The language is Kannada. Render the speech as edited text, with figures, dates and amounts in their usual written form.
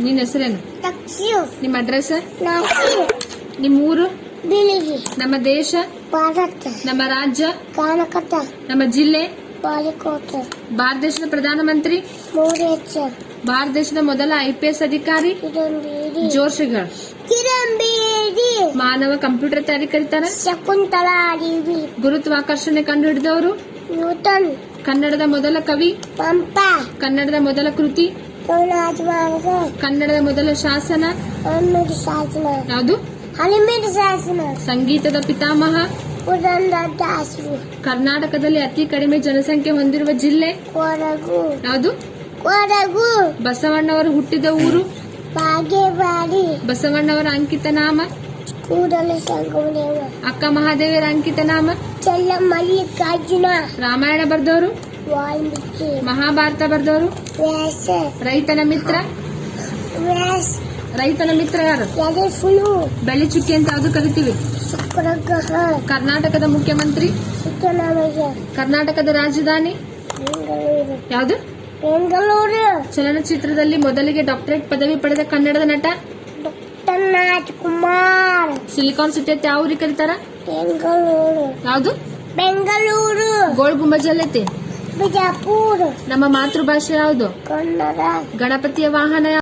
ನಿನ್ನ ಹೆಸರೇನು? ತಕ್ಷು ನಿಮ್ಮ ಅಡ್ರೆಸ್? ನಾಸಿ ನಿಮ್ಮ ಊರು? ಬಿಳಿಗಿ ನಮ್ಮ ದೇಶ? ಭಾರತ ನಮ್ಮ ರಾಜ್ಯ? ಕಾನಕತ ನಮ್ಮ ಜಿಲ್ಲೆ? ಬಾಲಿಕೋಟ ಭಾರತ ದೇಶದ ಪ್ರಧಾನಮಂತ್ರಿ? ಮೂರೇಚ ಭಾರತ ದೇಶದ ಮೊದಲ IPS ಅಧಿಕಾರಿ? ಕಿರಂಬೇಡಿ ಜೋಶಿಗಳು. ಕಿರಂಬೇಡಿ ಮಾನವ ಕಂಪ್ಯೂಟರ್ ತಯಾರಿ ಕರೀತಾರ? ಶಕುಂತಲಾ ದೇವಿ ಗುರುತ್ವಾಕರ್ಷಣೆ ಕಂಡುಹಿಡಿದವರು? ನ್ಯೂಟನ್ ಕನ್ನಡದ ಮೊದಲ ಕವಿ? ಪಂಪ ಕನ್ನಡದ ಮೊದಲ ಕೃತಿ? ಕೌಲಾಜ್ಮಾರ್ಗ ಕನ್ನಡದ ಮೊದಲ ಶಾಸನ? ಹಲಿಮೇಡು ಶಾಸನ ಯಾವುದು? ಹಲಿಮೇಡು ಶಾಸನ ಸಂಗೀತದ ಪಿತಾಮಹ? ಪುರಂದರದಾಸರು ಕರ್ನಾಟಕದಲ್ಲಿ ಅತಿ ಕಡಿಮೆ ಜನಸಂಖ್ಯೆ ಹೊಂದಿರುವ ಜಿಲ್ಲೆ? ಕೊಡಗು ಯಾವುದು? ಕೊಡಗು ಬಸವಣ್ಣವರು ಹುಟ್ಟಿದ ಊರು? ಬಾಗೇವಾಡಿ ಬಸವಣ್ಣವರ ಅಂಕಿತ ನಾಮ? ಕೂಡಲ ಸಂಗಮದೇವ ಅಕ್ಕ ಮಹಾದೇವಿಯರ ಅಂಕಿತ ನಾಮ? ಚೆಲ್ಲ ಮಲ್ಲಿಕಾರ್ಜುನ ರಾಮಾಯಣ ಬರ್ದವರು? ವಾಲ್ಮೀಕಿ ಮಹಾಭಾರತ ಬರ್ದವರು? ವ್ಯಾಸ ರೈತನ ಮಿತ್ರ? ವ್ಯಾಸ ರೈತನ ಮಿತ್ರ ಯಾರು? ಯದಫುಲು ಬೆಳ್ಳಿ ಚುಕ್ಕಿ ಅಂತ ಯಾವ್ದು ಕರಿತೀವಿ? ಶುಕ್ರಗ್ರಹ ಕರ್ನಾಟಕದ ಮುಖ್ಯಮಂತ್ರಿ? ಸಿದ್ದರಾಮಯ್ಯ ಕರ್ನಾಟಕದ ರಾಜಧಾನಿ ಬೆಂಗಳೂರು ಯಾವುದು? ಬೆಂಗಳೂರು ಚಲನಚಿತ್ರದಲ್ಲಿ ಮೊದಲಿಗೆ ಡಾಕ್ಟರೇಟ್ ಪದವಿ ಪಡೆದ ಕನ್ನಡದ ನಟ? ಡಾಕ್ಟರ್ ರಾಜ್ಕುಮಾರ್ ಸಿಲಿಕಾನ್ ಸಿಟಿ ಅಂತ ಯಾವ ಊರಿಗೆ ಕರೀತಾರ? ಬೆಂಗಳೂರು ಯಾವುದು? ಬೆಂಗಳೂರು ಗೋಲ್ ಗುಂಬಜ್ ಎಲ್ಲೈತಿ? ಬಿಜಾಪುರ ನಮ್ಮ ಮಾತೃಭಾಷೆ ಯಾವುದು? ಕನ್ನಡ ಗಣಪತಿಯ ವಾಹನ ಯಾವುದು?